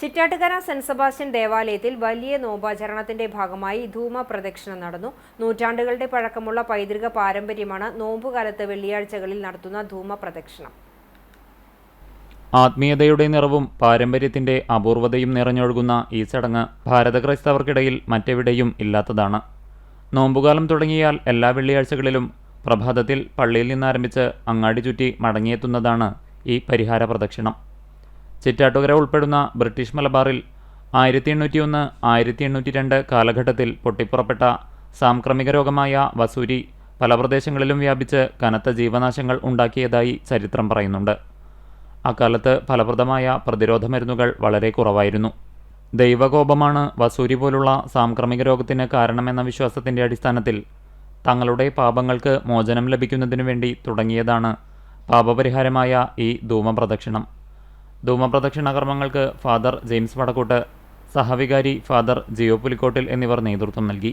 Chittattukara saint Sebastian ദേവാലയത്തിൽ വലിയ നോമ്പാചരണത്തിന്റെ ഭാഗമായി ധൂമ പ്രദക്ഷിണം നടന്നു. നൂറ്റാണ്ടുകളുടെ പഴക്കമുള്ള പൈതൃക പാരമ്പര്യമാണ് നോമ്പുകാലത്ത് വെള്ളിയാഴ്ചകളിൽ നടത്തുന്ന ധൂമ പ്രദക്ഷിണം. ആത്മീയതയുടെ നിറവും പാരമ്പര്യത്തിന്റെ അപൂർവതയും നിറഞ്ഞൊഴുകുന്ന ഈ ചടങ്ങ് ഭാരത ക്രൈസ്തവർക്കിടയിൽ മറ്റെവിടെയും ഇല്ലാത്തതാണ്. നോമ്പുകാലം തുടങ്ങിയാൽ എല്ലാ വെള്ളിയാഴ്ചകളിലും പ്രഭാതത്തിൽ പള്ളിയിൽ നിന്നാരംഭിച്ച് അങ്ങാടി ചുറ്റി മടങ്ങിയെത്തുന്നതാണ് ഈ പരിഹാര പ്രദക്ഷിണം. ചിറ്റാട്ടുകര ഉൾപ്പെടുന്ന ബ്രിട്ടീഷ് മലബാറിൽ 1801, 1802 കാലഘട്ടത്തിൽ പൊട്ടിപ്പുറപ്പെട്ട സാംക്രമിക രോഗമായ വസൂരി പല പ്രദേശങ്ങളിലും വ്യാപിച്ച് കനത്ത ജീവനാശങ്ങൾ ഉണ്ടാക്കിയതായി ചരിത്രം പറയുന്നുണ്ട്. അക്കാലത്ത് ഫലപ്രദമായ പ്രതിരോധ മരുന്നുകൾ വളരെ കുറവായിരുന്നു. ദൈവകോപമാണ് വസൂരി പോലുള്ള സാംക്രമിക രോഗത്തിന് കാരണമെന്ന വിശ്വാസത്തിൻ്റെ അടിസ്ഥാനത്തിൽ തങ്ങളുടെ പാപങ്ങൾക്ക് മോചനം ലഭിക്കുന്നതിനു വേണ്ടി തുടങ്ങിയതാണ് പാപപരിഹാരമായ ഈ ധൂമപ്രദക്ഷിണം. ധൂമപ്രദക്ഷിണ കർമ്മങ്ങൾക്ക് ഫാദർ ജെയിംസ് വടക്കോട്ട്, സഹവികാരി ഫാദർ ജിയോ പുലിക്കോട്ടിൽ എന്നിവർ നേതൃത്വം നൽകി.